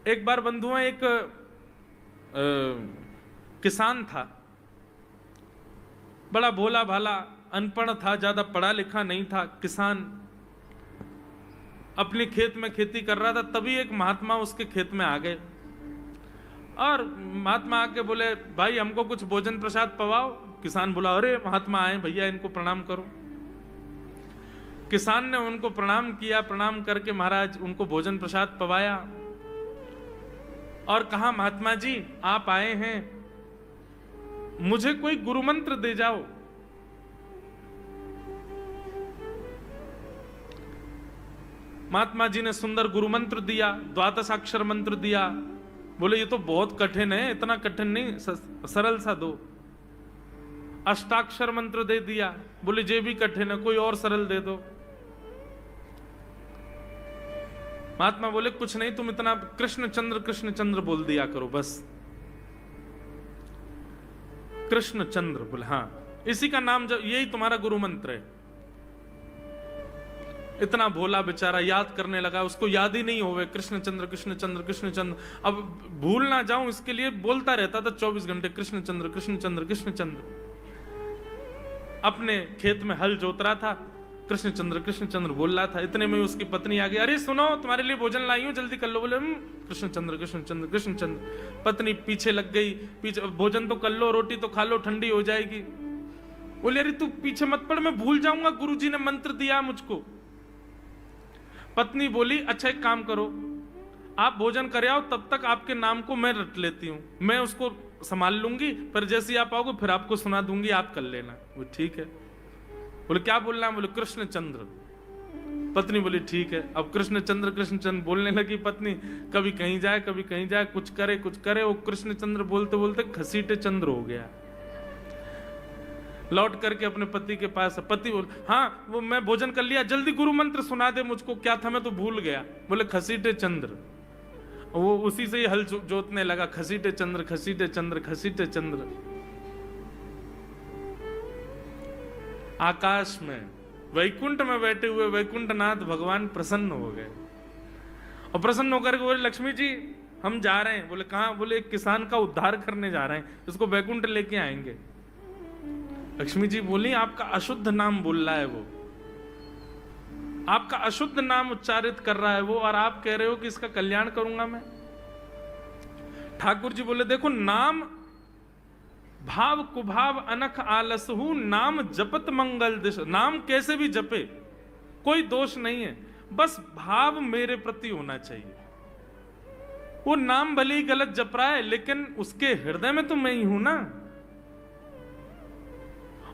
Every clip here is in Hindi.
एक बार बंधुआ एक किसान था, बड़ा भोला भाला, अनपढ़ था, ज्यादा पढ़ा लिखा नहीं था। किसान अपने खेत में खेती कर रहा था, तभी एक महात्मा उसके खेत में आ गए और महात्मा आके बोले, भाई हमको कुछ भोजन प्रसाद पवाओ। किसान बोला, अरे महात्मा आए भैया, इनको प्रणाम करो। किसान ने उनको प्रणाम किया, प्रणाम करके महाराज उनको भोजन प्रसाद पवाया और कहा, महात्मा जी आप आए हैं, मुझे कोई गुरु मंत्र दे जाओ। महात्मा जी ने सुंदर गुरु मंत्र दिया, द्वादशाक्षर मंत्र दिया। बोले ये तो बहुत कठिन है, इतना कठिन नहीं, सरल सा दो। अष्टाक्षर मंत्र दे दिया। बोले ये भी कठिन है, कोई और सरल दे दो। महात्मा बोले कुछ नहीं, तुम इतना कृष्ण चंद्र बोल दिया करो बस। कृष्ण चंद्र बोले, हाँ इसी का नाम, जो यही तुम्हारा गुरु मंत्र है। इतना भोला बेचारा याद करने लगा, उसको याद ही नहीं होवे कृष्ण चंद्र कृष्ण चंद्र कृष्ण चंद्र। अब भूल ना जाऊं इसके लिए बोलता रहता था 24 घंटे, कृष्ण चंद्र कृष्ण चंद्र कृष्ण चंद्र। अपने खेत में हल जोत रहा था, कृष्ण चंद्र बोल रहा था। इतने में उसकी पत्नी आ गई, अरे सुनो तुम्हारे लिए भोजन लाई हूं, जल्दी कर लो। बोले कृष्ण चंद्र कृष्ण चंद्र कृष्ण चंद्र। पत्नी पीछे लग गई, पीछे, भोजन तो कर लो, रोटी तो खा लो, ठंडी हो जाएगी। बोले अरे तू पीछे मत पड़, मैं भूल जाऊंगा, गुरुजी ने मंत्र दिया मुझको। पत्नी बोली, अच्छा एक काम करो, आप भोजन कर आओ, तब तक आपके नाम को मैं रट लेती हूं, मैं उसको संभाल लूंगी, पर जैसे ही आप आओगे फिर आपको सुना दूंगी, आप कर लेना। वो ठीक है। बोले क्या बोलना है? बोले कृष्ण चंद्र। पत्नी बोली ठीक है। अब कृष्ण चंद्र बोलने लगी पत्नी, कभी कहीं जाए कभी कहीं जाए, कुछ करे। वो कृष्ण चंद्र बोलते बोलते घसीटे चंद्र हो गया। लौट करके अपने पति के पास, पति बोल, हाँ वो मैं भोजन कर लिया, जल्दी गुरु मंत्र सुना दे मुझको, क्या था मैं तो भूल गया। बोले घसीटे चंद्र। वो उसी से ही हल जोतने लगा, घसीटे चंद्र घसीटे चंद्र घसीटे चंद्र। आकाश में वैकुंठ में बैठे हुए वैकुंठनाथ भगवान प्रसन्न हो गए और प्रसन्न होकर के बोले, लक्ष्मी जी हम जा रहे हैं। बोले कहां? बोले एक किसान का उद्धार करने जा रहे हैं, उसको वैकुंठ लेके आएंगे। लक्ष्मी जी बोली, आपका अशुद्ध नाम बोल रहा है वो, आपका अशुद्ध नाम उच्चारित कर रहा है वो, और आप कह रहे हो कि इसका कल्याण करूंगा मैं। ठाकुर जी बोले, देखो नाम भाव कुभाव अनख आलसहु, नाम जपत मंगल दिश। नाम कैसे भी जपे कोई दोष नहीं है, बस भाव मेरे प्रति होना चाहिए। वो नाम भले ही गलत जप रहा है, लेकिन उसके हृदय में तो मैं ही हूं ना।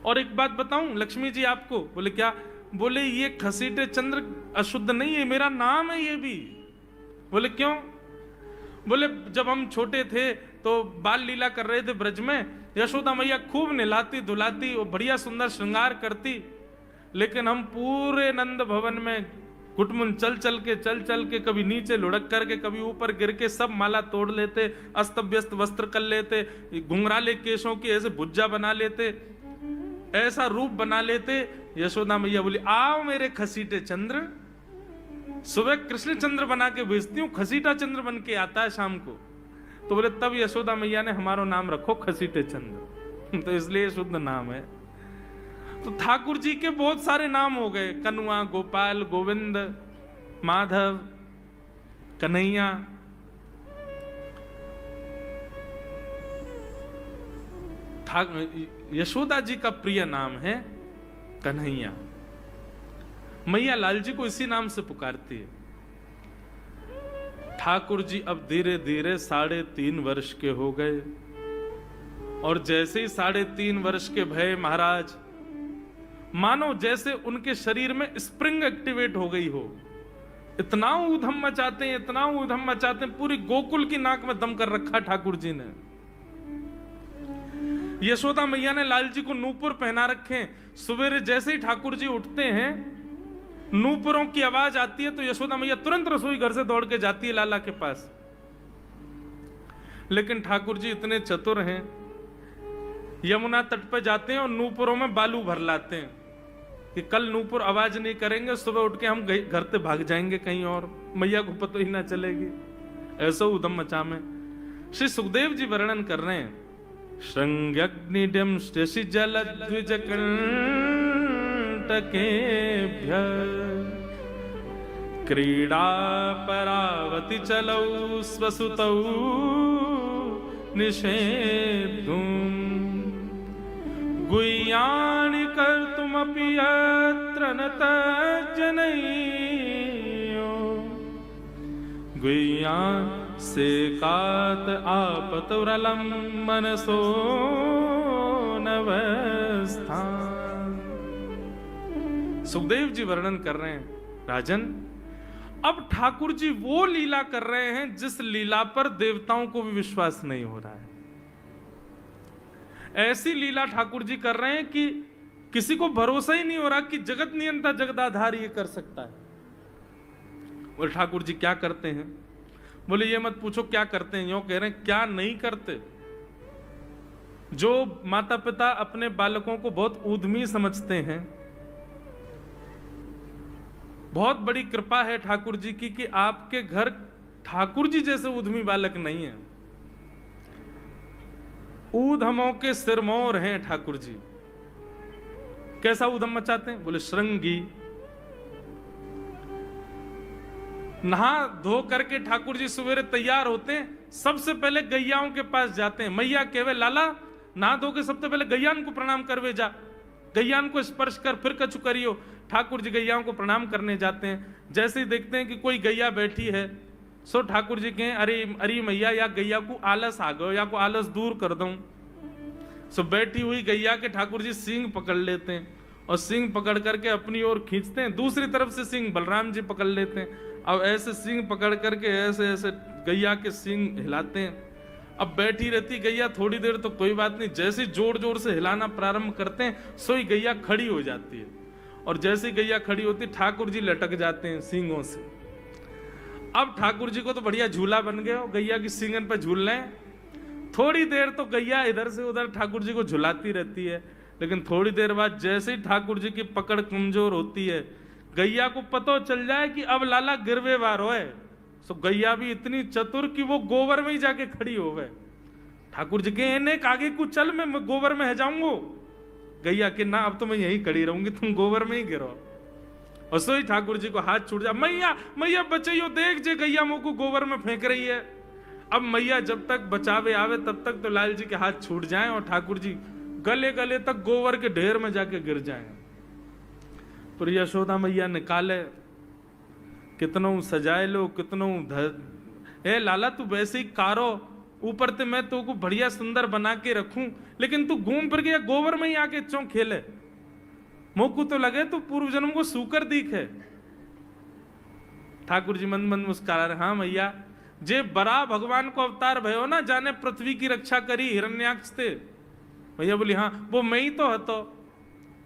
और एक बात बताऊं लक्ष्मी जी आपको। बोले क्या? बोले ये घसीटे चंद्र अशुद्ध नहीं है, मेरा नाम है ये भी। बोले क्यों? बोले जब हम छोटे थे तो बाल लीला कर रहे थे ब्रज में, यशोदा मैया खूब नहलाती धुलाती और बढ़िया सुंदर श्रृंगार करती, लेकिन हम पूरे नंद भवन में घुटमुन चल चल के कभी नीचे लुढ़क करके कभी ऊपर गिर के सब माला तोड़ लेते, अस्त व्यस्त वस्त्र कर लेते, घुंघराले केशों की ऐसे भुज्जा बना लेते, ऐसा रूप बना लेते। यशोदा मैया बोली, आओ मेरे खसीटे चंद्र। सुबह कृष्ण चंद्र बना के भेजती हूँ, खसीटा चंद्र बन के आता है शाम को। तो बोले तब यशोदा मैया ने हमारा नाम रखो खसीटे चंद्र। तो इसलिए शुद्ध नाम है। तो ठाकुर जी के बहुत सारे नाम हो गए, कनुआ, गोपाल, गोविंद, माधव, कन्हैया। यशोदा जी का प्रिय नाम है कन्हैया। मैया लाल जी को इसी नाम से पुकारती है। ठाकुर जी अब धीरे धीरे 3.5 वर्ष के हो गए, और जैसे ही 3.5 वर्ष के भय महाराज, मानो जैसे उनके शरीर में स्प्रिंग एक्टिवेट हो गई हो। इतना ऊधम मचाते हैं, इतना ऊधम मचाते हैं, पूरी गोकुल की नाक में दम कर रखा ठाकुर जी ने। यशोदा मैया ने लाल जी को नूपुर पहना रखे। सवेरे जैसे ही ठाकुर जी उठते हैं, नूपुरों की आवाज आती है तो यशोदा मैया तुरंत रसोई घर से दौड़ के जाती है लाला के पास। लेकिन ठाकुर जी इतने चतुर हैं, यमुना तट पर जाते हैं और नूपुरों में बालू भर लाते हैं कि कल नूपुर आवाज नहीं करेंगे, सुबह उठ के हम घर से भाग जाएंगे कहीं और, मैया को पता ही ना चलेगी। ऐसा उदम मचा में। श्री सुखदेव जी वर्णन कर रहे हैं, श्रृंग्यग्निड्यम शशि जल द्विज कंटकेभ्य क्रीडा परावति चलौ स्वसुतौ निषेद्धुम् गुह्यानि कर्तुमपि यत्र न तज्जनयो गुह्यान् सेकात आपतुरलं मनसो नवस्थान। सुखदेव जी वर्णन कर रहे हैं, राजन अब ठाकुर जी वो लीला कर रहे हैं जिस लीला पर देवताओं को भी विश्वास नहीं हो रहा है। ऐसी लीला ठाकुर जी कर रहे हैं कि किसी को भरोसा ही नहीं हो रहा कि जगत नियंता जगदाधार ये कर सकता है। बोले ठाकुर जी क्या करते हैं? बोले ये मत पूछो क्या करते हैं, यूं कह रहे हैं क्या नहीं करते। जो माता पिता अपने बालकों को बहुत ऊधमी समझते हैं, बहुत बड़ी कृपा है ठाकुर जी की कि आपके घर ठाकुर जी जैसे ऊधमी बालक नहीं है। ऊधमों के सिरमौर हैं ठाकुर जी। कैसा ऊधम मचाते हैं? बोले श्रृंगी। नहा धो करके ठाकुर जी सवेरे तैयार होते हैं, सबसे पहले गैयाओं के पास जाते हैं। मैया कहवे लाला नहा धो के सबसे पहले गैयान को प्रणाम करवे जा, गैयान को स्पर्श कर फिर कछु करियो। ठाकुर जी गैयाओं को प्रणाम करने जाते हैं। जैसे ही देखते हैं कि कोई गैया बैठी है, सो ठाकुर जी कहें अरे अरे मैया या गैया को आलस आ गयो या को आलस दूर कर दूं। सो बैठी हुई गैया के ठाकुर जी सींग पकड़ लेते हैं और सींग पकड़ करके अपनी ओर खींचते हैं। दूसरी तरफ से सींग बलराम जी पकड़ लेते हैं। अब ऐसे सींग पकड़ करके ऐसे ऐसे गैया के सींग हिलाते हैं। अब बैठी रहती गैया थोड़ी देर तो कोई बात नहीं, जैसे जोर जोर से हिलाना प्रारंभ करते हैं सोई गैया खड़ी हो जाती है। और जैसे गैया खड़ी होती ठाकुर जी लटक जाते हैं सींगों से। अब ठाकुर जी को तो बढ़िया झूला बन गया, गैया की सींगन पर झूल रहे हैं। थोड़ी देर तो गैया इधर से उधर ठाकुर जी को झुलाती रहती है, लेकिन थोड़ी देर बाद जैसे ही ठाकुर जी की पकड़ कमजोर होती है, गैया को पता चल जाए कि अब लाला गिरवे वार होए। सो गैया भी इतनी चतुर कि वो गोबर में ही जाके खड़ी हो गए। ठाकुर जी के नेक आगे को चल, मैं गोबर में है जाऊंगा। गैया के ना अब तो मैं यहीं खड़ी रहूंगी, तुम गोबर में ही गिरो। और सो ही ठाकुर जी को हाथ छूट जा, मैया मैया बचाइयो, देख जे गैया मुंह को गोबर में फेंक रही है। अब मैया जब तक बचावे आवे तब तक तो लाल जी के हाथ छूट जाएं और ठाकुर जी गले गले तक गोबर के ढेर में जाके गिर जाएं। तो यशोदा मैया निकाले, कितनों सजाए लो, कितनों ए लाला तू वैसे ही कारो, ऊपर ते मैं तो को बढ़िया सुंदर बना के रखूं, लेकिन तू घूम फिर गया गोबर में ही आके चौं खेले। मोकू तो लगे तू पूर्व जन्म को सूकर दीख है। ठाकुर जी मंद मंद मुस्कुरा रहे, हाँ मैया जे बरा भगवान को अवतार भयो ना, जाने पृथ्वी की रक्षा करी हिरण्याक्ष थे। मैया बोली हाँ वो मैं ही तो हतो,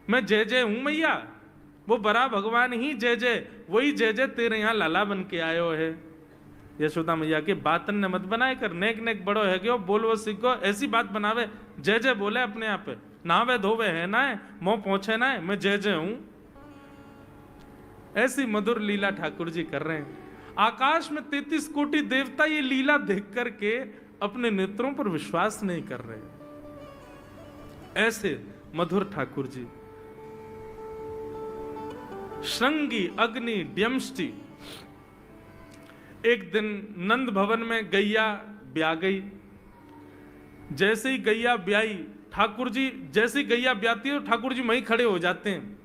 मैं जय जय हूं मैया, वो बरा भगवान ही जय जय, वही जय जय तेरे यहाँ लाला बन के आयो है। यशोदा मैया के बातन ने मत बनाए कर, नेक नेक बड़ो है क्यों बोलवो सीखो, ऐसी बात बनावे, जय जय बोले अपने आप पे, नावे धोवे है ना है, मोह पहुंचे ना है, मैं जय जय हूं। ऐसी मधुर लीला ठाकुर जी कर रहे हैं। आकाश में 33 कोटि देवता ये लीला देख करके अपने नेत्रों पर विश्वास नहीं कर रहे। ऐसे मधुर ठाकुर जी। श्रृंगी अग्नि ड्यमष्टि। एक दिन नंद भवन में गैया ब्याह गई। जैसे ही गैया ब्याई, ठाकुर जी जैसे ही गैया ब्याती है ठाकुर जी वहीं खड़े हो जाते हैं।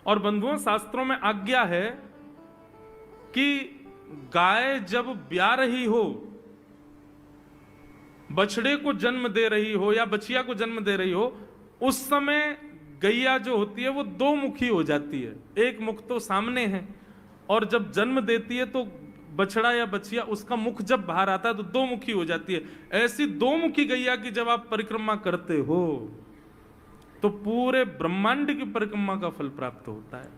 और बंधुओं शास्त्रों में आज्ञा है कि गाय जब ब्याह रही हो, बछड़े को जन्म दे रही हो या बछिया को जन्म दे रही हो, उस समय गैया जो होती है वो दो मुखी हो जाती है। एक मुख तो सामने है और जब जन्म देती है तो बछड़ा या बछिया उसका मुख जब बाहर आता है तो दो मुखी हो जाती है। ऐसी दो मुखी गैया की जब आप परिक्रमा करते हो तो पूरे ब्रह्मांड की परिक्रमा का फल प्राप्त होता है।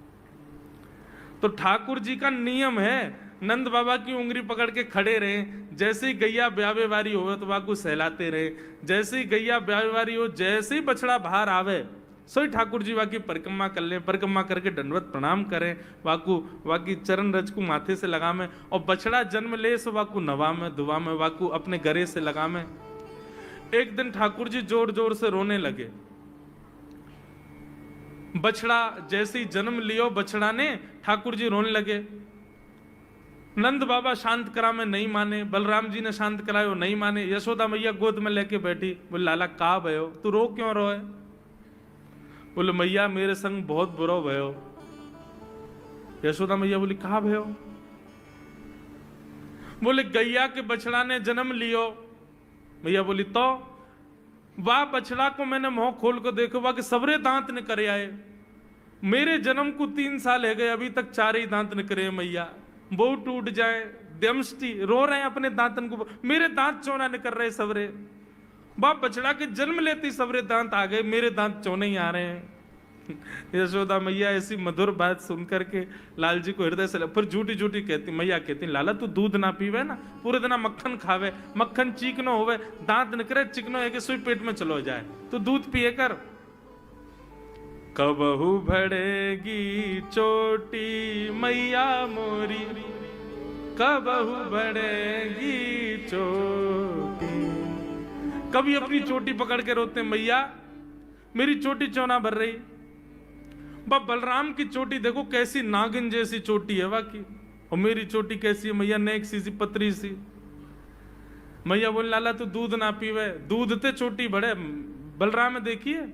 तो ठाकुर जी का नियम है, नंद बाबा की उंगली पकड़ के खड़े रहे, जैसे ही गैया ब्यावे वारी हो तो वाकू सहलाते रहे, जैसे ही गैया ब्यावे वारी हो, जैसे ही बछड़ा बाहर आवे सोई ठाकुर जी वाकी परिक्रमा कर ले, परिक्रमा करके दंडवत प्रणाम करें, वाकू वाकी चरण रज को माथे से लगा में, और बछड़ा जन्म ले सो वाकू नवा में दुआ में, वाकू अपने गरे से लगा में। एक दिन ठाकुर जी जोर जोर से रोने लगे। बछड़ा जैसे ही जन्म लियो बछड़ा ने, ठाकुर जी रोने लगे। नंद बाबा शांत करा में नहीं माने, बलराम जी ने शांत करायो नहीं माने। यशोदा मैया गोद में लेके बैठी, बोले लाला का भयो, तू रो क्यों रोए? बोले मैया मेरे संग बहुत बुरा भयो। यशोदा मैया बोली कहा भयो? बोले गैया के बछड़ा ने जन्म लियो। मैया बोली तो वाह बछड़ा को मैंने मुंह खोल कर देखो, वाह के सबरे दांत निकरे आए। मेरे जन्म को 3 साल है गए, अभी तक 4 ही दांत निकरे मैया। वो टूट जाए दमष्टि रो रहे हैं अपने दांतन को, मेरे दांत चौना निकल रहे सबरे। बाप बछड़ा के जन्म लेते सबरे दांत आ गए, मेरे दांत चौने ही आ रहे हैं। यशोदा मैया ऐसी मधुर बात सुनकर के लाल जी को हृदय से फिर झूठी झूठी कहती, मैया कहती लाला तू दूध ना पीवे ना, पूरे दिन मक्खन खावे, मक्खन चीकनो होवे, दांत निकरे चिकनो है कि सुई पेट में चलो जाए, तो दूध पिए कर। कबहू बढ़ेगी चोटी मैया मोरी, कबहू बढ़ेगी चोटी। कभी अपनी चोटी पकड़ के रोते मैया मेरी चोटी चौना भर रही। बाप बलराम की चोटी देखो कैसी नागिन जैसी चोटी है वाकई, और मेरी चोटी कैसी है मैया, नेक सी पतरी सी। मैया बोल लाला तू दूध ना पीवे, दूध ते चोटी बढ़े। बलराम में देखिए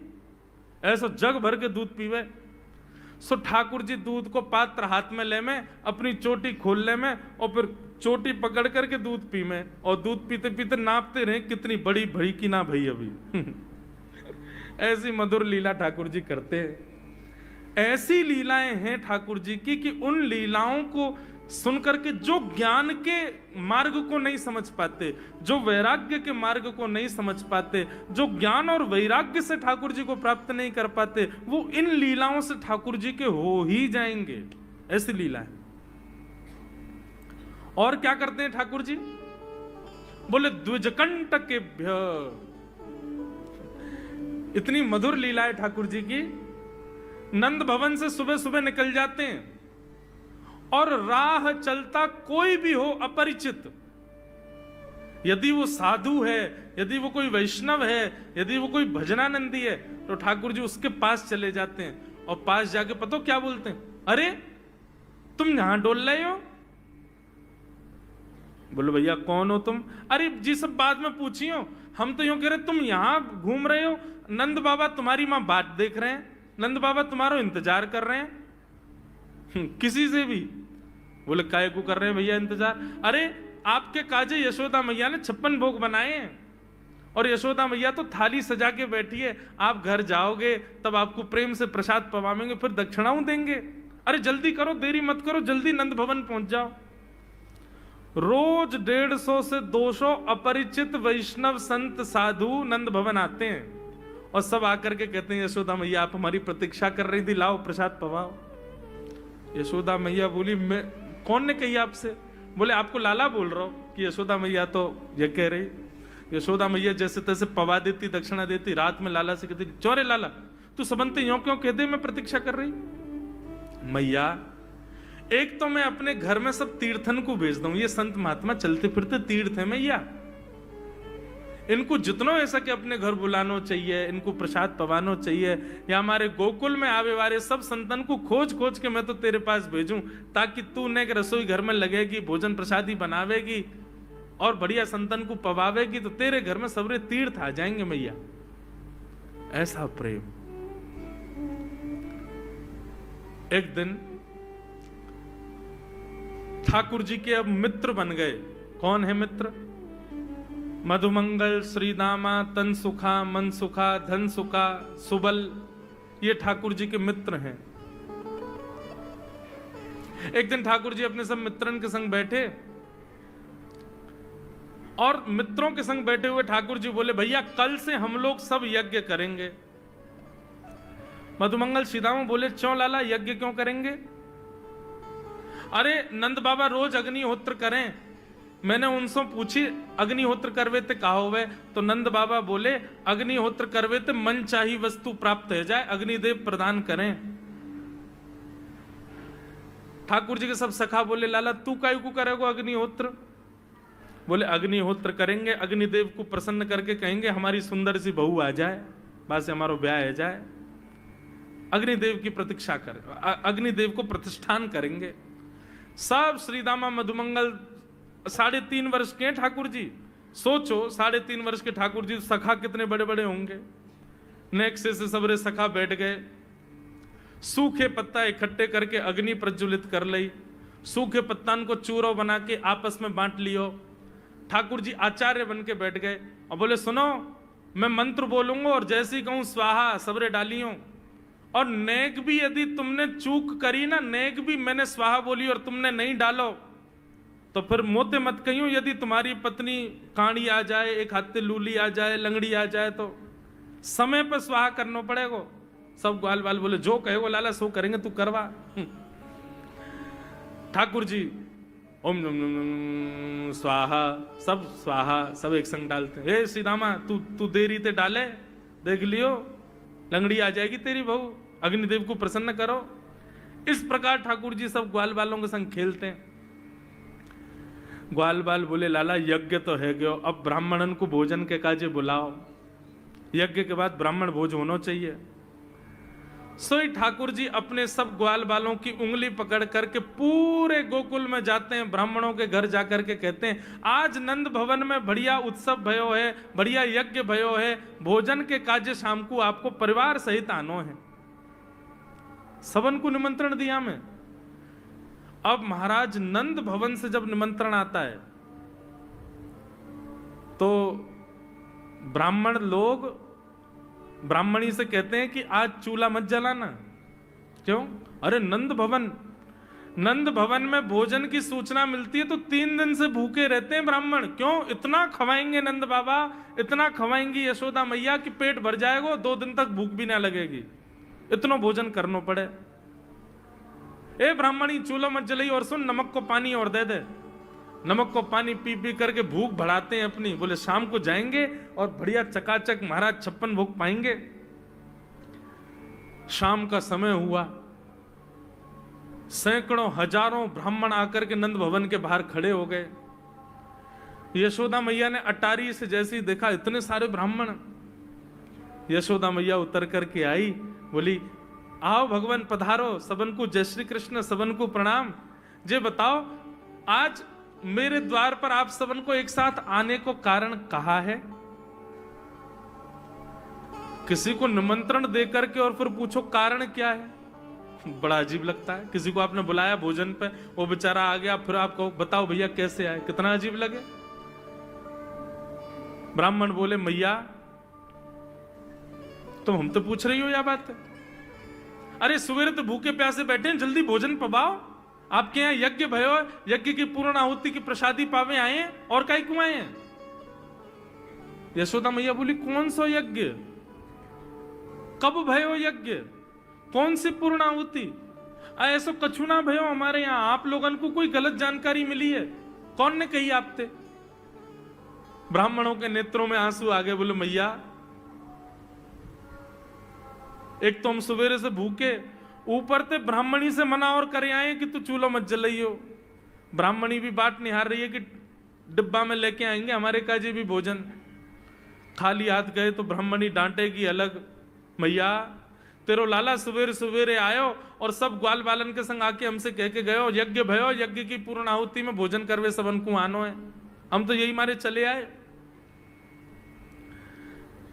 ऐसा जग भर के दूध पीवे। सो ठाकुर जी दूध को पात्र हाथ में ले में, अपनी चोटी खोल ले में, और फिर चोटी पकड़ करके दूध पी में, और दूध पीते पीते नापते रहे कितनी बड़ी भई की ना भई अभी। ऐसी मधुर लीला ठाकुर जी करते हैं। ऐसी लीलाएं हैं ठाकुर जी की कि उन लीलाओं को सुनकर के जो ज्ञान के मार्ग को नहीं समझ पाते, जो वैराग्य के मार्ग को नहीं समझ पाते, जो ज्ञान और वैराग्य से ठाकुर जी को प्राप्त नहीं कर पाते, वो इन लीलाओं से ठाकुर जी के हो ही जाएंगे। ऐसी लीला है। और क्या करते हैं ठाकुर जी? बोले द्विजकंटकेभ्य। इतनी मधुर लीला है ठाकुर जी की। नंद भवन से सुबह सुबह निकल जाते हैं, और राह चलता कोई भी हो अपरिचित, यदि वो साधु है, यदि वो कोई वैष्णव है, यदि वो कोई भजनानंदी है, तो ठाकुर जी उसके पास चले जाते हैं, और पास जाके पता क्या बोलते हैं? अरे तुम यहां डोल रहे हो? बोलो भैया कौन हो तुम? अरे जी सब बाद में पूछियो, हम तो यूं कह रहे तुम यहां घूम रहे हो, नंद बाबा तुम्हारी मां बात देख रहे हैं, नंद बाबा तुम्हारा इंतजार कर रहे हैं। किसी से भी? बोले काय को कर रहे हैं भैया इंतजार? अरे आपके काजे यशोदा मैया ने 56 भोग बनाए हैं, और यशोदा मैया तो थाली सजा के बैठी है, आप घर जाओगे तब आपको प्रेम से प्रसाद पवाएंगे, फिर दक्षिणाओं देंगे। अरे जल्दी करो, देरी मत करो, जल्दी नंद भवन पहुंच जाओ। रोज 150 से 200 अपरिचित वैष्णव संत साधु नंद भवन आते हैं, और सब आकर के कहते हैं यशोदा मैया आप हमारी प्रतीक्षा कर रही थी, लाओ प्रसाद पवाओ। यशोदा मैया बोली मैं कौन ने कही आपसे? बोले आपको लाला बोल रहा हूं कि यशोदा मैया तो ये कह रही। यशोदा मैया जैसे तैसे पवा देती, दक्षिणा देती, रात में लाला से कहती चौरे लाला तू सबंते यूं क्यों कह दे मैं प्रतीक्षा कर रही? मैया एक तो मैं अपने घर में सब तीर्थन को भेज दूं, ये संत महात्मा चलते फिरते तीर्थ है मैया, इनको जितनो ऐसा कि अपने घर बुलानो चाहिए, इनको प्रसाद पवानो चाहिए, या हमारे गोकुल में आवे वाले सब संतन को खोज खोज के मैं तो तेरे पास भेजूं, ताकि तू ने रसोई घर में लगेगी, भोजन प्रसादी बनावेगी और बढ़िया संतन को पवावेगी, तो तेरे घर में सबरे तीर्थ आ जाएंगे मैया। ऐसा प्रेम। एक दिन ठाकुर जी के अब मित्र बन गए। कौन है मित्र? मधुमंगल, श्रीदामा, तन सुखा, मन सुखा, धन सुखा, सुबल, ये ठाकुर जी के मित्र हैं। एक दिन ठाकुर जी अपने सब मित्रन के संग बैठे, और मित्रों के संग बैठे हुए ठाकुर जी बोले भैया कल से हम लोग सब यज्ञ करेंगे। मधुमंगल, श्रीदामा बोले क्यों लाला यज्ञ क्यों करेंगे? अरे नंद बाबा रोज अग्निहोत्र करें, मैंने उनसे पूछी अग्निहोत्र करवे ते कहा होवे, तो नंद बाबा बोले अग्निहोत्र करवे ते मन चाही वस्तु प्राप्त हो जाए, अग्निदेव प्रदान करें। ठाकुर जी के सब सखा बोले लाला तू काहे को करेगो अग्निहोत्र? बोले अग्निहोत्र करेंगे, अग्निदेव को प्रसन्न करके कहेंगे हमारी सुंदर सी बहू आ जाए, बस हमारा ब्याह हो जाए। अग्निदेव की प्रतीक्षा कर, अग्निदेव को प्रतिष्ठान करेंगे। सब श्रीदामा मधुमंगल 3.5 वर्ष के ठाकुर जी, सोचो 3.5 वर्ष के ठाकुर जी, सखा कितने बड़े बड़े होंगे। नेक्से से सबरे सखा बैठ गए, सूखे पत्ता इकट्ठे करके अग्नि प्रज्वलित कर ली, सूखे पत्तान को चूरो बना के आपस में बांट लियो। ठाकुर जी आचार्य बन के बैठ गए और बोले सुनो मैं मंत्र बोलूंगा और जैसे ही कहूं स्वाहा सबरे डालियो, और नेक भी यदि तुमने चूक करी ना, नेक भी मैंने स्वाहा बोली और तुमने नहीं डालो तो फिर मोते मत कहियो। यदि तुम्हारी पत्नी काणी आ जाए, एक हाथे लूली आ जाए, लंगड़ी आ जाए तो समय पर स्वाहा करना पड़ेगा। सब ग्वाल बाल बोले जो कहेगो लाला सो करेंगे, तू करवा। ठाकुर जी ओम नम नम नम स्वाहा, सब स्वाहा सब एक संग डालते हैं। हे श्रीदामा तू देरी ते डाले, देख लियो लंगड़ी आ जाएगी तेरी बहू, अग्निदेव को प्रसन्न करो। इस प्रकार ठाकुर जी सब ग्वाल बालों के संग खेलते हैं। ग्वाल बाल बोले लाला यज्ञ तो है गयो, अब ब्राह्मणन को भोजन के काजे बुलाओ, यज्ञ के बाद ब्राह्मण भोज होना चाहिए। सोई ठाकुर जी अपने सब ग्वाल बालों की उंगली पकड़ करके पूरे गोकुल में जाते हैं, ब्राह्मणों के घर जाकर के कहते हैं आज नंद भवन में बढ़िया उत्सव भयो है, बढ़िया यज्ञ भयो है, भोजन के काजे शाम को आपको परिवार सहित आनो है। सबन को निमंत्रण दिया मैं। अब महाराज नंद भवन से जब निमंत्रण आता है तो ब्राह्मण लोग ब्राह्मणी से कहते हैं कि आज चूल्हा मत जलाना। क्यों? अरे नंद भवन में भोजन की सूचना मिलती है तो 3 दिन से भूखे रहते हैं ब्राह्मण। क्यों? इतना खवाएंगे नंद बाबा, इतना खवाएंगी यशोदा मैया कि पेट भर जाएगा, 2 दिन तक भूख भी ना लगेगी, इतना भोजन करना पड़े। ए ब्राह्मणी चूल्हा मत जलाई, और सुन नमक को पानी और दे दे। नमक को पानी पी पी करके भूख बढ़ाते हैं अपनी। बोले शाम को जाएंगे और बढ़िया चकाचक महाराज 56 भोग पाएंगे। शाम का समय हुआ, सैकड़ों हजारों ब्राह्मण आकर के नंद भवन के बाहर खड़े हो गए। यशोदा मैया ने अटारी से जैसे ही देखा इतने सारे ब्राह्मण, यशोदा मैया उतर करके आई, बोली आओ भगवान पधारो, सबन को जय श्री कृष्ण, सबन को प्रणाम। जे बताओ आज मेरे द्वार पर आप सबन को एक साथ आने को कारण कहा है? किसी को निमंत्रण देकर के और फिर पूछो कारण क्या है, बड़ा अजीब लगता है। किसी को आपने बुलाया भोजन पे, वो बेचारा आ गया, फिर आप कहो बताओ भैया कैसे आए, कितना अजीब लगे। ब्राह्मण बोले मैया तुम हम तो पूछ रही हो या बात है? अरे सवेरे तो भूखे प्यासे बैठे हैं, जल्दी भोजन पवाओ। आपके यहाँ यज्ञ भयो, यज्ञ की पूर्ण आहुति की प्रसादी पावे आए हैं, और काहे क्यों आए हैं? यशोदा मैया बोली कौन सा यज्ञ, कब भयो यज्ञ, कौन सी पूर्ण आहुति? ऐसा कछु ना भयो हमारे यहाँ, आप लोगन को कोई गलत जानकारी मिली है, कौन ने कही आपते? ब्राह्मणों के नेत्रों में आंसू आ गए। बोले मैया एक तो हम सवेरे से भूखे, ऊपर से ब्राह्मणी से मना और करे आए कि तू चूल्हा मत जलाइयो। ब्राह्मणी भी बात निहार रही है कि डिब्बा में लेके आएंगे हमारे काजे भी भोजन। खाली हाथ गए तो ब्राह्मणी डांटेगी अलग। मैया तेरो लाला सवेरे सवेरे आयो और सब ग्वाल बालन के संग आके हमसे कह के गयो यज्ञ भयो, यज्ञ की पूर्ण आहुति में भोजन करवे सबन को आनो है, हम तो यही मारे चले आए।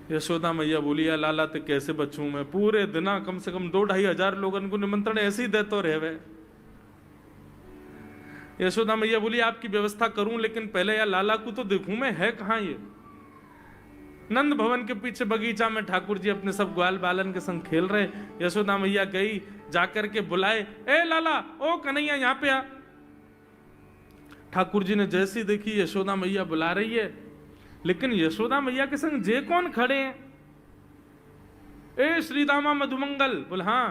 यशोदा मैया बोली या लाला ते कैसे बचूं मैं, पूरे दिना कम से कम 2-2.5 हजार लोगन को निमंत्रण ऐसे ही देते रहे। यशोदा मैया बोली आपकी व्यवस्था करूं, लेकिन पहले या लाला को तो देखूं मैं, है कहां ये? नंद भवन के पीछे बगीचा में ठाकुर जी अपने सब ग्वाल बालन के संग खेल रहे। यशोदा मैया गई, जाकर के बुलाए, ए लाला, ओ कन्हैया यहाँ पे आ। ठाकुर जी ने जैसी देखी यशोदा मैया बुला रही है, लेकिन यशोदा मैया के संग जे कौन खड़े हैं? ए श्रीदामा मधुमंगल। बोले हाँ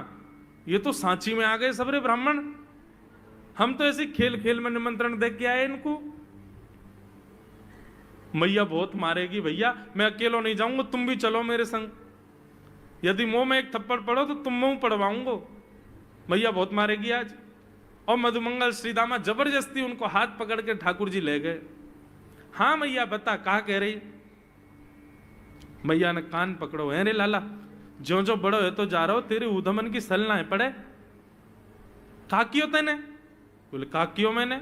ये तो सांची में आ गए सबरे ब्राह्मण, हम तो ऐसे खेल खेल में निमंत्रण दे के आए इनको। मैया बहुत मारेगी भैया, मैं अकेला नहीं जाऊंगा, तुम भी चलो मेरे संग, यदि मुंह में एक थप्पड़ पड़ो तो तुम मुंह पड़वाऊंगा, मैया बहुत मारेगी आज। और मधुमंगल श्रीदामा जबरदस्ती उनको हाथ पकड़ के ठाकुर जी ले गए। हाँ मैया बता, कहा कह रही? मैया ने कान पकड़ो, है रे लाला, जो जो बड़ो है तो जा रहा हो, तेरे उधमन की सलना है पड़े। काकियो तेने? बोले काकियो मैंने।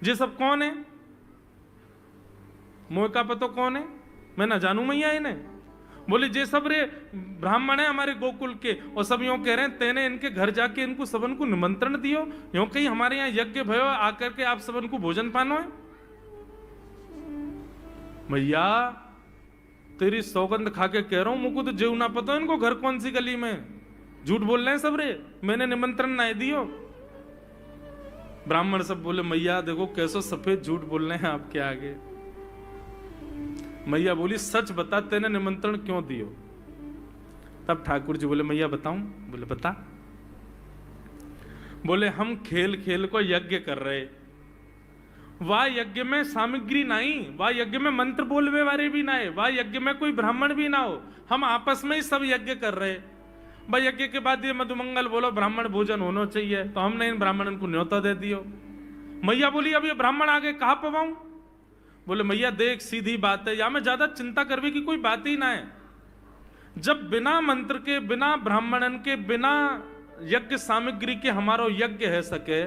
ये सब कौन है? मोह का पतो कौन है? मैं ना जानू मैया इन्हें। बोले जे सब रे ब्राह्मण है हमारे गोकुल के, और सब यूं कह रहे हैं तेने इनके घर जाके इनको सबन को निमंत्रण दियो, यूं कहीं हमारे यहाँ यज्ञ भयो आकर के आप सबन को भोजन पानो है। मैया तेरी सौगंध खा के कह रहा हूं, मुझको तो जीव ना पता इनको घर कौन सी गली में, झूठ बोल रहे हैं सब रे, मैंने निमंत्रण ना दियो। ब्राह्मण सब बोले मैया देखो कैसो सफेद झूठ बोल रहे हैं आपके आगे। मैया बोली सच बता, तेने निमंत्रण क्यों दियो? तब ठाकुर जी बोले मैया बताऊं? बोले बता। बोले हम खेल खेल को यज्ञ कर रहे, वाह यज्ञ में सामग्री नहीं, वाह यज्ञ में मंत्र बोलवे वाले भी ना है, वाह यज्ञ में कोई ब्राह्मण भी ना हो, हम आपस में ही सब यज्ञ कर रहे। भाई यज्ञ के बाद ये मधुमंगल बोलो ब्राह्मण भोजन होना चाहिए, तो हमने इन ब्राह्मणों को न्योता दे दियो। मैया बोली अब ये ब्राह्मण आगे कहां पवाऊं? बोले मैया देख सीधी बात है, या में ज्यादा चिंता करने की कोई बात ही ना है। जब बिना मंत्र के, बिना ब्राह्मणन के, बिना यज्ञ सामग्री के हमारो यज्ञ है सके,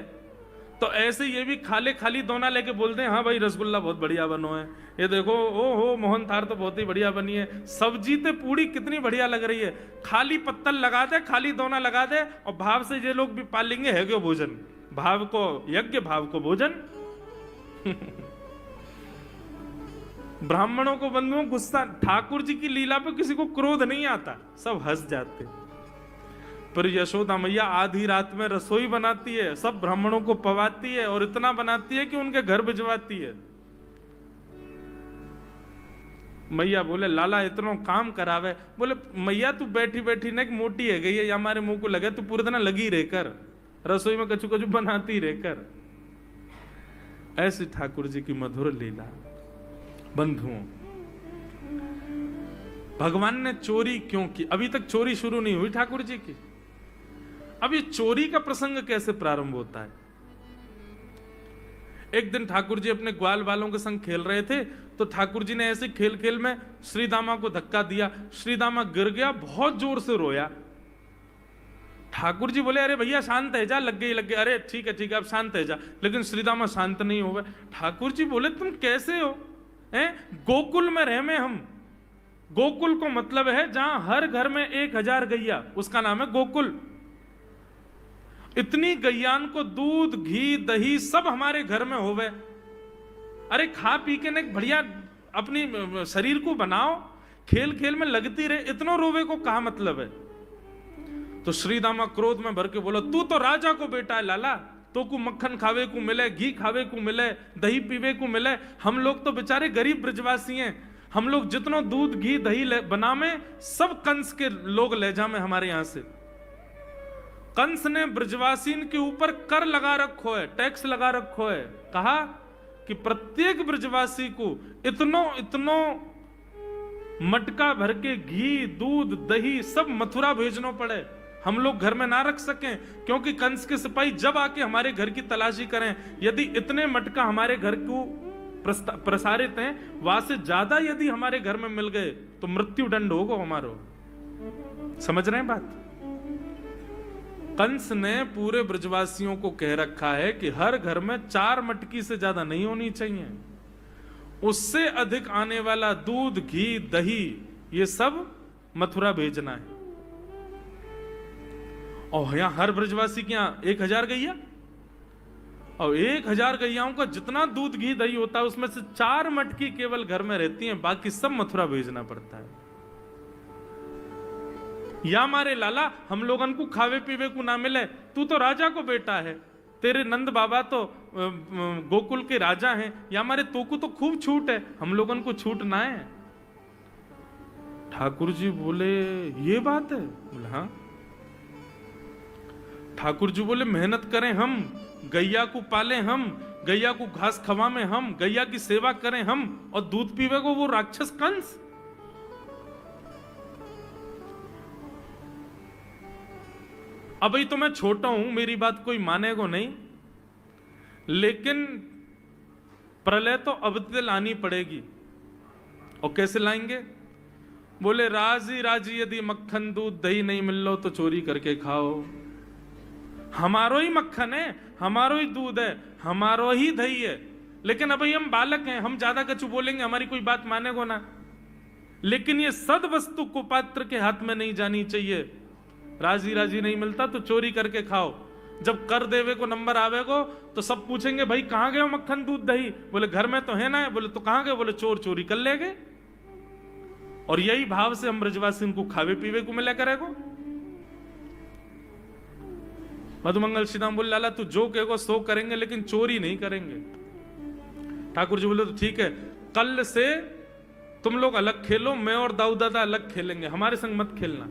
तो ऐसे ये भी खाले खाली दोना लेके बोलते हैं हाँ भाई रसगुल्ला बहुत बढ़िया बनो है, ये देखो ओ हो मोहन थार तो बहुत ही बढ़िया बनी है, सब्जी ते पूरी कितनी बढ़िया लग रही है, खाली पत्तल लगा दे, खाली दोना लगा दे, और भाव से ये लोग भी पालेंगे है क्यों भोजन, भाव को यज्ञ भाव को भोजन। ब्राह्मणों को बंधुओं गुस्सा, ठाकुर जी की लीला पे किसी को क्रोध नहीं आता, सब हंस जाते। पर यशोदा मैया आधी रात में रसोई बनाती है, सब ब्राह्मणों को पवाती है, और इतना बनाती है कि उनके घर भिजवाती है। मैया बोले लाला इतना काम करावे। बोले मैया तू बैठी बैठी ना मोटी है गई है, या हमारे मुंह को लगे तू पूरे दिन लगी रहकर रसोई में कछु कछु बनाती रहकर। ऐसी ठाकुर जी की मधुर लीला। बंधुओं भगवान ने चोरी क्यों की? अभी तक चोरी शुरू नहीं हुई ठाकुर जी की। अब ये चोरी का प्रसंग कैसे प्रारंभ होता है? एक दिन ठाकुर जी अपने ग्वाल वालों के संग खेल रहे थे, तो ठाकुर जी ने ऐसे खेल खेल में श्रीदामा को धक्का दिया, श्रीदामा गिर गया, बहुत जोर से रोया। ठाकुर जी बोले अरे भैया शांत है जा, लग गई, अरे ठीक है अब शांत है जा, लेकिन श्रीदामा शांत नहीं हुआ। ठाकुर जी बोले तुम कैसे हो? गोकुल में रह में हम, गोकुल को मतलब है जहां हर घर में 1000 गैया, उसका नाम है गोकुल। इतनी गैयान को दूध घी दही सब हमारे घर में होवे, अरे खा पी के ने बढ़िया अपनी शरीर को बनाओ, खेल खेल में लगती रहे, इतना रोवे को कहा मतलब है? तो श्रीदामा क्रोध में भर के बोला तू तो राजा को बेटा है लाला, तो को मक्खन खावे को मिले, घी खावे को मिले, दही पीवे को मिले, हम लोग तो बेचारे गरीब ब्रजवासी हैं, हम लोग जितना दूध घी दही बनावे सब कंस के लोग ले जामे हमारे यहां से। कंस ने ब्रजवासीन के ऊपर कर लगा रखो है, टैक्स लगा रखो है, कहा कि प्रत्येक ब्रजवासी को इतनो मटका भर के घी दूध दही सब मथुरा भेजना पड़े, हम लोग घर में ना रख सकें, क्योंकि कंस के सिपाही जब आके हमारे घर की तलाशी करें, यदि इतने मटका हमारे घर को प्रसारित हैं, वहां से ज्यादा यदि हमारे घर में मिल गए तो मृत्यु दंड होगा हमारो। समझ रहे हैं बात? कंस ने पूरे ब्रजवासियों को कह रखा है कि हर घर में 4 मटकी से ज्यादा नहीं होनी चाहिए, उससे अधिक आने वाला दूध घी दही ये सब मथुरा भेजना है। और यहां हर ब्रजवासी के यहां 1000 गैया, और 1000 गैयाओं का जितना दूध घी दही होता है उसमें से 4 मटकी केवल घर में रहती हैं, बाकी सब मथुरा भेजना पड़ता है। या मारे लाला हम लोगन को खावे पीवे को ना मिले, तू तो राजा को बेटा है, तेरे नंद बाबा तो गोकुल के राजा हैं, या मारे तो को तो खूब छूट है, हम लोगन को छूट ना है। ठाकुर जी बोले ये बात है? बोले हाँ। ठाकुर जी बोले मेहनत करें हम, गैया को पाले हम, गैया को घास खवाएं हम, गैया की सेवा करें हम, और दूध पीवे को वो राक्षस कंस। अब भाई तो मैं छोटा हूं, मेरी बात कोई मानेगो नहीं, लेकिन प्रलय तो अब तक लानी पड़ेगी। और कैसे लाएंगे? बोले राजी राजी यदि मक्खन दूध दही नहीं मिल लो तो चोरी करके खाओ। हमारो ही मक्खन है, हमारो ही दूध है, हमारो ही दही है, लेकिन अभी हम बालक हैं, हम ज्यादा कछु बोलेंगे, हमारी कोई बात मानेगो ना। लेकिन ये सद वस्तु कुपात्र के हाथ में नहीं जानी चाहिए। राजी राजी नहीं मिलता तो चोरी करके खाओ। जब कर देवे को नंबर आवेगो तो सब पूछेंगे भाई कहां गए हो मक्खन दूध दही? बोले घर में तो है ना। बोले तो कहां गए? बोले चोर चोरी कर ले गए। और यही भाव से हम ब्रजवासी को खावे पीवे को मिला करेगो। मधुमंगल श्रीदाम बोले लाला तू जो कहेगो सो करेंगे, लेकिन चोरी नहीं करेंगे। ठाकुर जी बोले तो ठीक है, कल से तुम लोग अलग खेलो, मैं और दाऊ दादा अलग खेलेंगे, हमारे संग मत खेलना।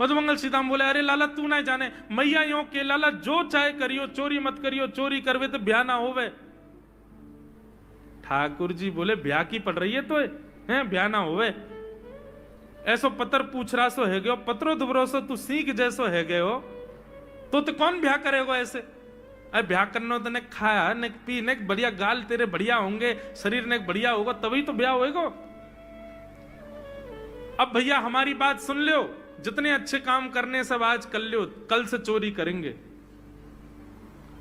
मधुमंगल सीताम बोले अरे लाला तू ना जाने, मैया यो के लाला जो चाहे करियो, चोरी मत करियो, चोरी करवे तो ब्याह ना होवे। ठाकुर जी बोले ब्याह की पड़ रही है तो है ब्याह ना होवे। ऐसो पत्र पूछ रहा सो है गयो, पत्रो दुबरो सो तू सीख जैसो है गयो, तो कौन ब्याह करेगा ऐसे? अरे ब्याह करना तो ने खाया ने पी ने बढ़िया गाल तेरे बढ़िया होंगे, शरीर ने बढ़िया होगा तभी तो ब्याह होएगा। अब भैया हमारी बात सुन लो, जितने अच्छे काम करने सब आज कर लो, कल से चोरी करेंगे,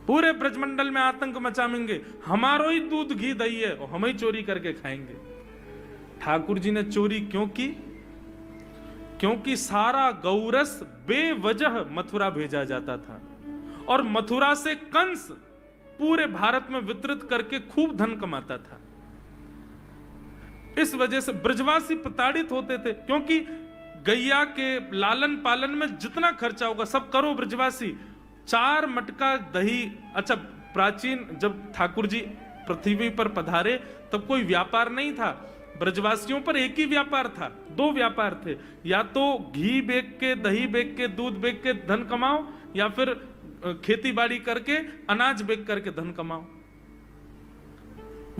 पूरे ब्रजमंडल में आतंक मचाएंगे, हमारो ही दूध घी दही है और हम ही चोरी करके खाएंगे। ठाकुर जी ने चोरी क्यों की? क्योंकि सारा गौरस बेवजह मथुरा भेजा जाता था और मथुरा से कंस पूरे भारत में वितरित करके खूब धन कमाता था। इस वजह से ब्रजवासी प्रताड़ित होते थे, क्योंकि गैया के लालन पालन में जितना खर्चा होगा सब करो ब्रजवासी। 4 मटका दही। अच्छा, प्राचीन जब ठाकुर जी पृथ्वी पर पधारे तब कोई व्यापार नहीं था, ब्रजवासियों पर एक ही व्यापार था, 2 व्यापार थे, या तो घी बेच के, दही बेच के, दूध बेच के धन कमाओ, या फिर खेती बाड़ी करके अनाज बेच करके धन कमाओ।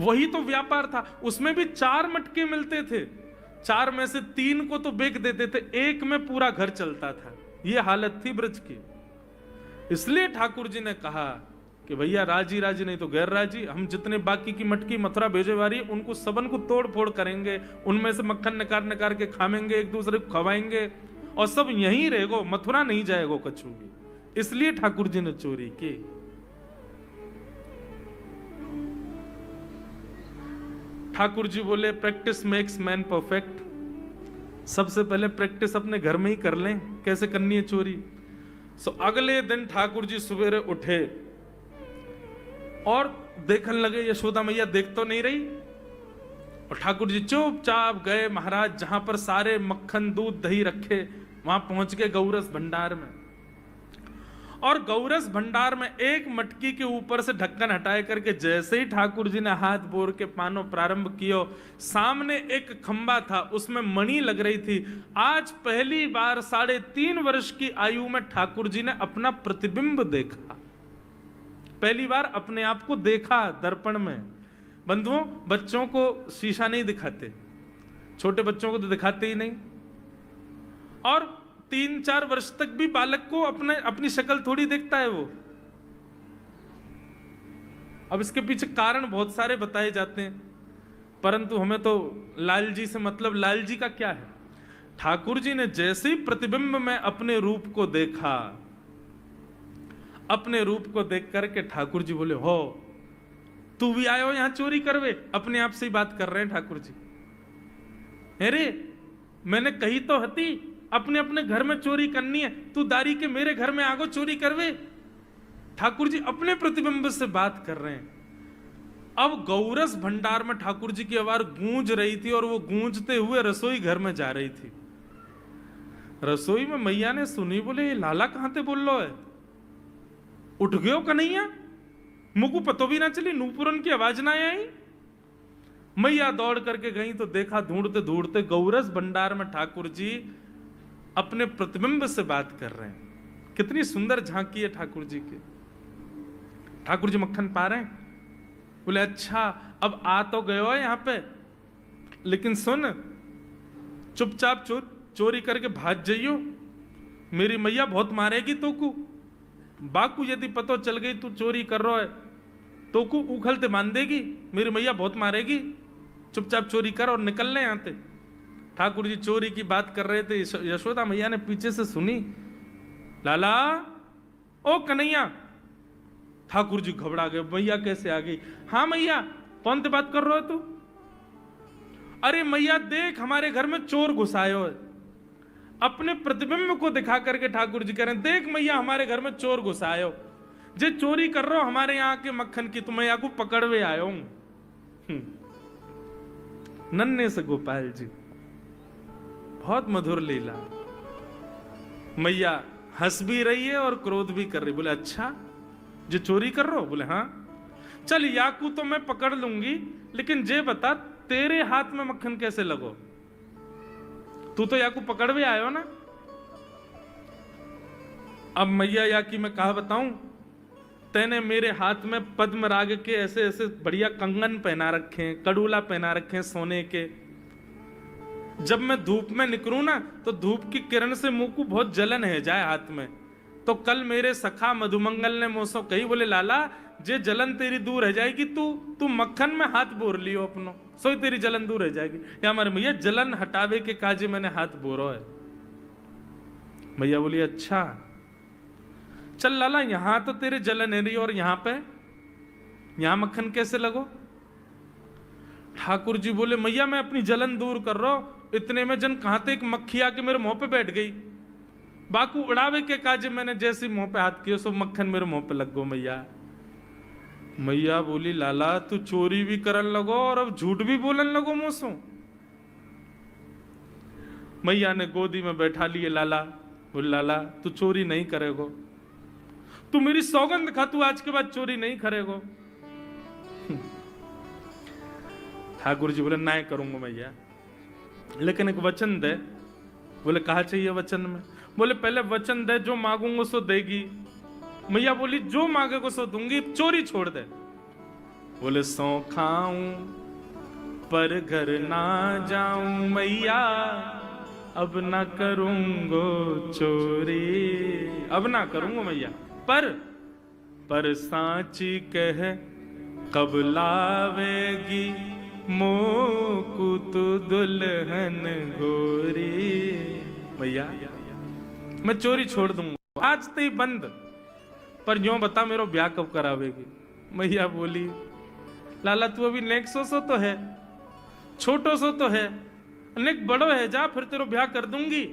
वही तो व्यापार था। उसमें भी 4 मटके मिलते थे, 4 में से 3 को तो बेच देते थे, 1 में पूरा घर चलता था। यह हालत थी ब्रज की। इसलिए ठाकुर जी ने कहा कि भैया राजी राजी नहीं तो गैर राजी, हम जितने बाकी की मटकी मथुरा भेजे वाली उनको सबन को तोड़ फोड़ करेंगे, उनमें से मक्खन निकाल निकाल के खाएंगे, एक दूसरे को खवाएंगे और सब यहीं रहेगो, मथुरा नहीं जाएगो कछु भी। इसलिए ठाकुर जी ने चोरी की। ठाकुर जी बोले प्रैक्टिस मेक्स मैन परफेक्ट। सबसे पहले प्रैक्टिस अपने घर में ही कर लें कैसे करनी है चोरी। सो अगले दिन ठाकुर जी सवेरे उठे और देखने लगे यशोदा मैया देख तो नहीं रही, और ठाकुर जी चुपचाप गए महाराज जहां पर सारे मक्खन दूध दही रखे, वहां पहुंच गए गौरस भंडार में। और गौरस भंडार में एक मटकी के ऊपर से ढक्कन हटाए करके जैसे ही ठाकुर जी ने हाथ बोर के पानो प्रारंभ किया, सामने एक खंबा था, उसमें मणि लग रही थी। आज पहली बार 3.5 वर्ष की आयु में ठाकुर जी ने अपना प्रतिबिंब देखा, पहली बार अपने आप को देखा दर्पण में। बंधुओं, बच्चों को शीशा नहीं दिखाते, छोटे बच्चों को तो दिखाते ही नहीं, और 3-4 वर्ष तक भी बालक को अपनी शक्ल थोड़ी देखता है वो। अब इसके पीछे कारण बहुत सारे बताए जाते हैं, परंतु हमें तो लाल जी से मतलब, लाल जी का क्या है? ठाकुर जी ने जैसे ही प्रतिबिंब में अपने रूप को देखा, अपने रूप को देख करके ठाकुर जी बोले हो तू भी आयो यहां चोरी करवे। अपने आप से ही बात कर रहे हैं ठाकुर जी। अरे मैंने कही तो हती अपने अपने घर में चोरी करनी है, तू दारी के मेरे घर में आगो चोरी करवे। ठाकुर जी अपने प्रतिबिंब से बात कर रहे हैं। अब गौरस भंडार में ठाकुर जी की आवाज गूंज रही थी और वो गूंजते हुए रसोई घर में जा रही थी। रसोई में मैया ने सुनी, बोले ये लाला कहां ते बोल लो है, उठ गयो कन्हैया, मुझको पतो भी ना चली, नूपुरन की आवाज ना आई। मैया दौड़ करके गई तो देखा ढूंढते ढूंढते गौरस भंडार में ठाकुर जी अपने प्रतिबिंब से बात कर रहे हैं। कितनी सुंदर झांकी है ठाकुर जी की। ठाकुर जी मक्खन पा रहे हैं। बोले अच्छा, अब आ तो गए हो यहाँ पे, लेकिन सुन, चुपचाप चोरी करके भाग जाइयो, मेरी मैया बहुत मारेगी तोकू। बाकू यदि पतो चल गई तू चोरी कर रहा है तो को उखलते मान देगी, मेरी मैया बहुत मारेगी, चुपचाप चोरी कर और निकल ले यहाँ से। ठाकुर जी चोरी की बात कर रहे थे, यशोदा मैया ने पीछे से सुनी, लाला ओ कन्हैया। ठाकुर जी घबरा गए, मैया कैसे आ गई? हाँ मैया, कौन से बात कर रहे हो तू? अरे मैया देख, हमारे घर में चोर घुसायो है। अपने प्रतिबिंब को दिखा करके ठाकुर जी कह रहे हैं, देख मैया हमारे घर में चोर घुसायो, जे चोरी कर रहे हो हमारे यहाँ के मक्खन की, तुम्हें यहाँ को पकड़वे आयो हूं। नन्हे से गोपाल जी, बहुत मधुर लीला। मैया हंस भी रही है और क्रोध भी कर रही। बोले अच्छा, जो चोरी कर रहे हो? बोले हाँ। चल याकू तो मैं पकड़ लूंगी, लेकिन जे बता तेरे हाथ में मक्खन कैसे लगो? तू तो याकू पकड़वे आयो ना। अब मैया याकी मैं कहा बताऊं, तेने मेरे हाथ में पद्म राग के ऐसे ऐसे बढ़िया कंगन पहना रखे हैं, कड़ूला पहना रखे हैं सोने के। जब मैं धूप में निकलूं ना तो धूप की किरण से मुंह को बहुत जलन है जाए हाथ में। तो कल मेरे सखा मधुमंगल ने मुझसे कही, बोले लाला जे जलन तेरी दूर रह जाएगी, तू मक्खन में हाथ बोर लियो अपनो, सोई तेरी जलन दूर रह जाएगी। या हमारे मैया जलन हटावे के काजे मैंने हाथ बोरो है। मैया बोली अच्छा, चल लाला यहां तो तेरे जलन है रही और यहां मक्खन कैसे लगो? ठाकुर जी बोले मैया मैं अपनी जलन दूर कर रहा हूं, इतने में जन कहां एक मक्खी आके मेरे मुंह पे बैठ गई। बाकू उड़ावे के काजे मैंने जैसे मुंह पे हाथ किया, सो मक्खन मेरे मुंह पे लग गो। मैया बोली लाला तू चोरी भी करन लगो और अब झूठ भी बोलन लगो मुझसे। मैया ने गोदी में बैठा लिए लाला। बोले लाला तू चोरी नहीं करेगो, तू मेरी सौगंध खा, तू आज के बाद चोरी नहीं करेगो। ठाकुर जी बोले ना करूंगा मैया, लेकिन एक वचन दे। बोले कहा चाहिए वचन में? बोले पहले वचन दे, जो मांगूंगा सो देगी। मैया बोली जो मांगेगा सो दूंगी, चोरी छोड़ दे। बोले सौ खाऊं पर घर ना जाऊं मैया, अब ना करूंगो चोरी, अब ना करूंगा मैया। पर सांची कह कब लावेगी, मोकू तू दुल्हन गोरी। भैया मैं चोरी छोड़ दूंगा, आज तो ही बंद, पर यूं बता मेरा ब्याह कब करावेगी? मैया बोली लाला तू अभी नेक सो तो है, छोटो सो तो है, नेक बड़ो है, जा फिर तेरा ब्याह कर दूंगी।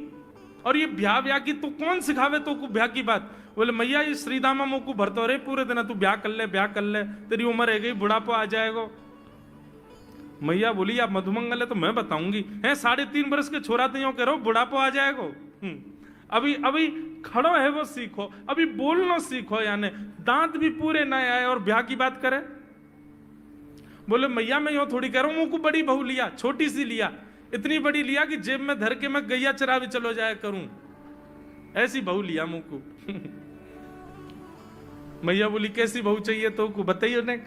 और ये ब्याह की तू कौन सिखावे तो को ब्याह की बात? बोले मैया ये श्रीदामा मुंह को भरतो रहे पूरे दिन, तू ब्याह कर ले, तेरी उम्र है गई, बुढ़ापा आ जाएगा। मैया बोली आप मधुमंगल है तो मैं बताऊंगी, है 3.5 बरस के छोरा तो कह रहा हूं बुढ़ापा आ जाएगा। अभी खड़ो है वो सीखो, अभी बोलना सीखो, यानी दांत भी पूरे ना आए और ब्याह की बात करे। बोले मैया मैं यो थोड़ी कह रहा हूं, मुंह को बड़ी बहू लिया, छोटी सी लिया, इतनी बड़ी लिया कि जेब में धर के मैं गैया चरा भी चलो जाया करूं, ऐसी बहू लिया मुंह को। मैया बोली कैसी बहू चाहिए तो को बताइए ने,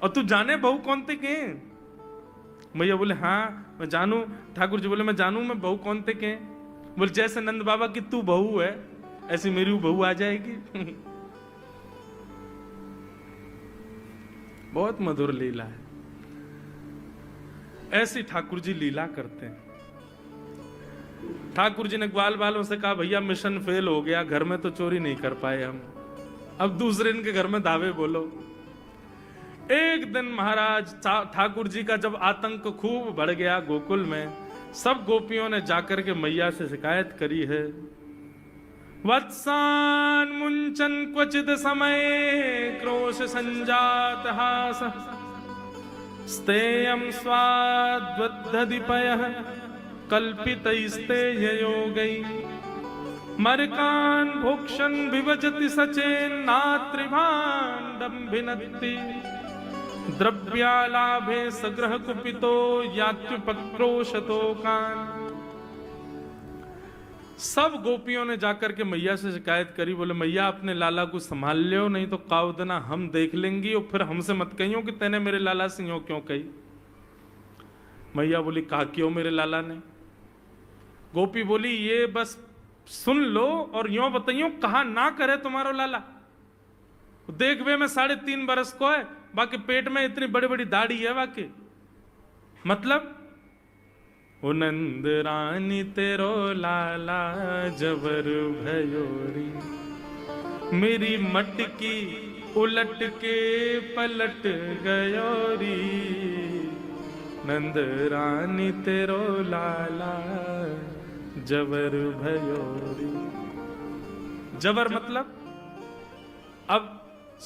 और तू जाने बहू कौन थे के? मैया बोले हाँ मैं जानू। ठाकुर जी बोले मैं जानू, मैं बहू कौन थे के? बोले जैसे नंद बाबा की तू बहू है, ऐसी मेरी बहू आ जाएगी। बहुत मधुर लीला है, ऐसी ठाकुर जी लीला करते हैं। ठाकुर जी ने ग्वाल वालों से कहा भैया मिशन फेल हो गया, घर में तो चोरी नहीं कर पाए हम, अब दूसरे इनके घर में दावे बोलो। एक दिन महाराज ठाकुर जी का जब आतंक खूब बढ़ गया गोकुल में, सब गोपियों ने जाकर के मैया से शिकायत करी है। वत्सान मुंचन क्वचित समय क्रोश संजात हास, स्तेयं स्वाद्वद्धिपयः कल्पितैस्तेययोगै, मरकान् भोक्षन् विभजति सचेन्नात्रिभाण्डं भिनत्ति, द्रव्यालाभे सग्रह कुपितो यात्युपक्रोशतो कान्। सब गोपियों ने जाकर के मैया से शिकायत करी, बोले मैया अपने लाला को संभाल लियो, नहीं तो कावदना हम देख लेंगी और फिर हमसे मत कहियो कि तेने मेरे लाला से यूं क्यों कही। मैया बोली कहा क्यों मेरे लाला ने? गोपी बोली ये बस सुन लो और यूं बताइयो कहा ना करे तुम्हारो लाला। देख वे मैं 3.5 बरस को है, बाकी पेट में इतनी बड़ी बड़ी दाढ़ी है बाकी। मतलब ओ नंद रानी तेरो लाला जबर भयोरी, मेरी मटकी उलट के पलट गयोरी, नंद रानी तेरो लाला जबर भयोरी। जबर मतलब अब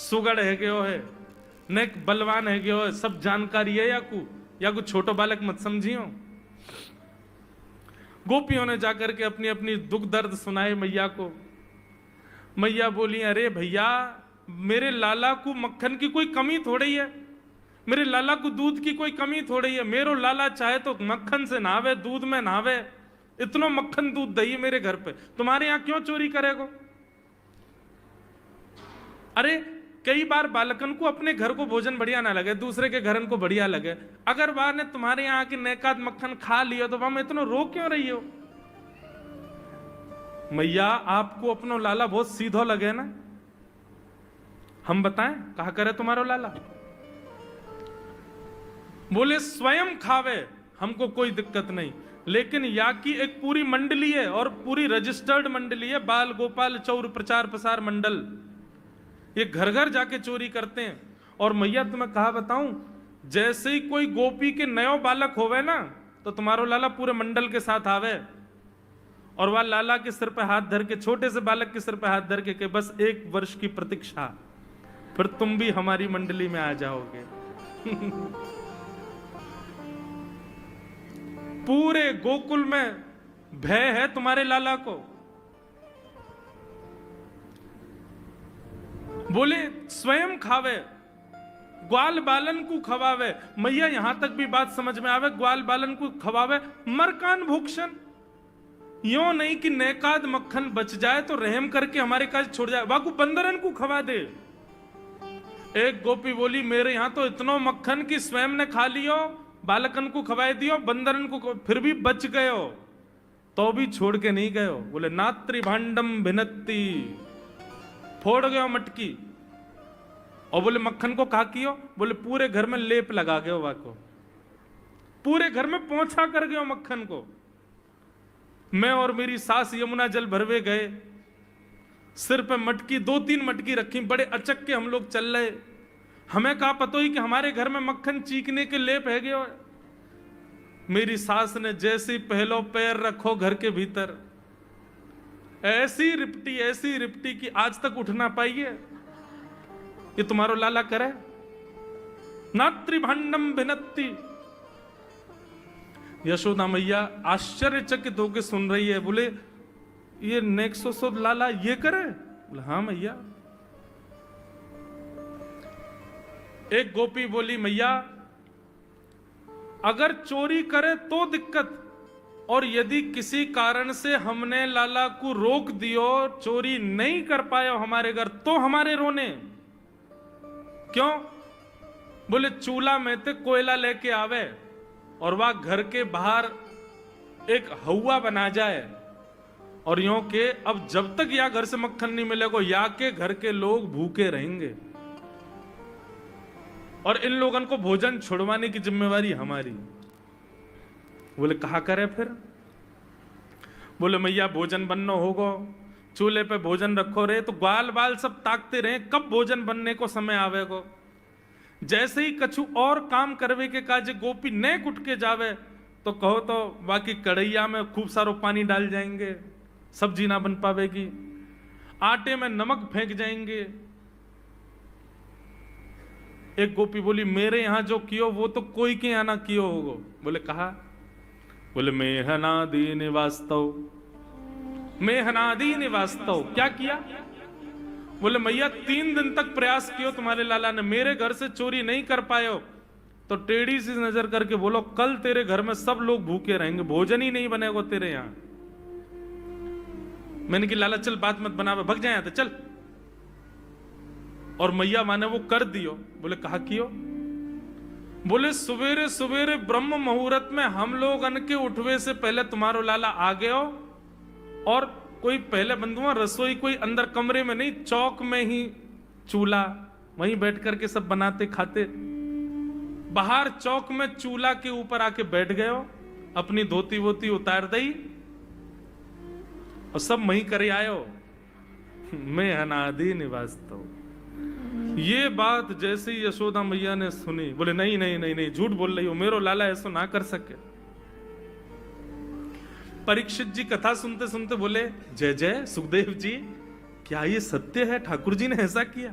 सुगड़ है गयो है, नेक बलवान है गयो है, सब जानकारी है या कुछ छोटो बालक मत समझियो। गोपियों ने जाकर के अपनी अपनी दुख दर्द सुनाए मैया को। मैया बोली अरे भैया मेरे लाला को मक्खन की कोई कमी थोड़ी है, मेरे लाला को दूध की कोई कमी थोड़ी है, मेरो लाला चाहे तो मक्खन से नहावे, दूध में नहावे, इतना मक्खन दूध दही मेरे घर पे, तुम्हारे यहां क्यों चोरी करेगो? अरे कई बार बालकन को अपने घर को भोजन बढ़िया ना लगे, दूसरे के घरन को बढ़िया लगे, अगर बार ने तुम्हारे यहाँ की नेकाद मक्खन खा लियो तो वहां इतना रो क्यों रही हो? मैया आपको अपनो लाला बहुत सीधो लगे ना, हम बताएं कहा करे तुम्हारो लाला? बोले स्वयं खावे हमको कोई दिक्कत नहीं, लेकिन या की एक पूरी मंडली है और पूरी रजिस्टर्ड मंडली है, बाल गोपाल चौर प्रचार प्रसार मंडल, ये घर घर जाके चोरी करते हैं। और मैया तुम्हें कहा बताऊं, जैसे ही कोई गोपी के नयो बालक होवे ना तो तुम्हारो लाला पूरे मंडल के साथ आवे और वह लाला के सिर पे हाथ धर के, छोटे से बालक के सिर पे हाथ धर के बस 1 वर्ष की प्रतीक्षा, फिर तुम भी हमारी मंडली में आ जाओगे। पूरे गोकुल में भय है तुम्हारे लाला को। बोले स्वयं खावे, ग्वाल बालन को खवावे। मैया यहां तक भी बात समझ में आवे, ग्वाल बालन को खवावे मरकान भूक्षण, यो नहीं कि नेकाद मक्खन बच जाए तो रहम करके हमारे काज छोड़ जाए, वाकू बंदरन को खवा दे। एक गोपी बोली मेरे यहां तो इतना मक्खन कि स्वयं ने खा लियो, बालकन को खवाए दियो, बंदरन को फिर भी बच गयो, तो भी छोड़ के नहीं गयो। बोले नात्री भांडम भिनत्ती, फोड़ गयो मटकी। और बोले मक्खन को कहा कियो? बोले पूरे घर में लेप लगा गयो, वाको पूरे घर में पोंछा कर गयो मक्खन को। मैं और मेरी सास यमुना जल भरवे गए, सिर पे मटकी 2-3 मटकी रखी, बड़े अचक के हम लोग चल रहे, हमें कहा पतो ही कि हमारे घर में मक्खन चीकने के लेप है गयो। मेरी सास ने जैसे ही पहलो पैर रखो घर के भीतर, ऐसी रिपटी कि आज तक उठ ना पाइए। ये तुम्हारो लाला करे? नात्री भांडम भिनत्ती। यशोदा मैया आश्चर्यचकित होकर सुन रही है। बोले ये नेक्सो लाला ये करे? बोले हाँ मैया। एक गोपी बोली मैया अगर चोरी करे तो दिक्कत, और यदि किसी कारण से हमने लाला को रोक दियो, चोरी नहीं कर पाए हमारे घर, तो हमारे रोने क्यों? बोले चूल्हा में ते कोयला लेके आवे और वह घर के बाहर एक हवा बना जाए और यूं के अब जब तक या घर से मक्खन नहीं मिलेगा या के घर के लोग भूखे रहेंगे और इन लोगों को भोजन छुड़वाने की जिम्मेवारी हमारी। बोले कहा करे फिर? बोले मैया भोजन बनना होगा, चूल्हे पे भोजन रखो रे, तो ग्वाल बाल सब ताकते रहे कब भोजन बनने को समय आवेगो। जैसे ही कछु और काम करवे के काजे गोपी ने कुट के जावे तो कहो तो बाकी कढ़ैया में खूब सारो पानी डाल जाएंगे, सब्जी ना बन पावेगी, आटे में नमक फेंक जाएंगे। एक गोपी बोली मेरे यहां जो कियो वो तो कोई के यहां ना कियो होगो। बोले कहा? बोले मेहनादी निवास्तव, मेहनादी निवास्तव। क्या किया? बोले मैया 3 दिन तक प्रयास कियो तुम्हारे लाला ने, मेरे घर से चोरी नहीं कर पायो, तो टेढ़ी सी नजर करके बोलो कल तेरे घर में सब लोग भूखे रहेंगे, भोजन ही नहीं बनेगा तेरे यहां। मैंने कि लाला चल बात मत बना, भग जाए तो चल। और मैया माने वो कर दियो। बोले कहा कियो? बोले सवेरे सवेरे ब्रह्म मुहूर्त में हम लोग अन के उठवे से पहले तुम्हारो लाला आ गयो, और कोई पहले बंधुआ रसोई कोई अंदर कमरे में नहीं, चौक में ही चूल्हा, वहीं बैठ करके सब बनाते खाते। बाहर चौक में चूल्हा के ऊपर आके बैठ गए हो, अपनी धोती वोती उतार दई और सब वहीं करे आयो। मैं अनादि निवासता। ये बात जैसे ही यशोदा मैया ने सुनी, बोले नहीं नहीं नहीं नहीं, झूठ बोल रही हो, मेरो लाला ऐसा ना कर सके। परीक्षित जी कथा सुनते सुनते बोले जय जय सुखदेव जी, क्या ये सत्य है? ठाकुर जी ने ऐसा किया?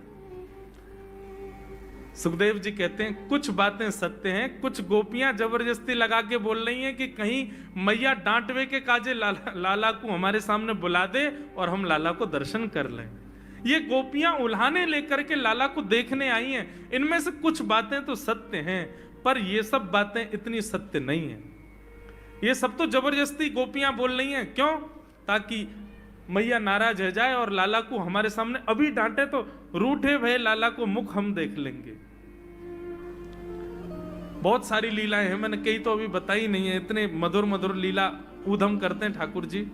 सुखदेव जी कहते हैं कुछ बातें सत्य हैं, कुछ गोपियां जबरदस्ती लगा के बोल रही हैं कि कहीं मैया डांटवे के काजे लाला को हमारे सामने बुला दे और हम लाला को दर्शन कर लें। ये गोपियां उल्हाने लेकर के लाला को देखने आई हैं। इनमें से कुछ बातें तो सत्य हैं, पर ये सब बातें इतनी सत्य नहीं है। ये सब तो जबरदस्ती गोपियां बोल रही हैं। क्यों? ताकि मैया नाराज हो जाए और लाला को हमारे सामने अभी डांटे तो रूठे भय लाला को मुख हम देख लेंगे। बहुत सारी लीलाएं हैं, मैंने कई तो अभी बताई नहीं है। इतने मधुर मधुर लीला ऊधम करते हैं ठाकुर जी।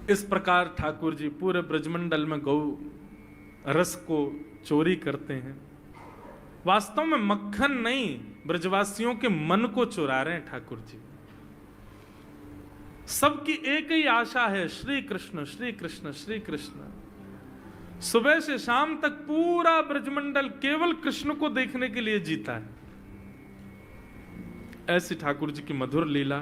इस प्रकार ठाकुर जी पूरे ब्रजमंडल में गौ रस को चोरी करते हैं। वास्तव में मक्खन नहीं, ब्रजवासियों के मन को चुरा रहे हैं ठाकुर जी। सबकी एक ही आशा है, श्री कृष्ण श्री कृष्ण श्री कृष्ण। सुबह से शाम तक पूरा ब्रजमंडल केवल कृष्ण को देखने के लिए जीता है। ऐसी ठाकुर जी की मधुर लीला।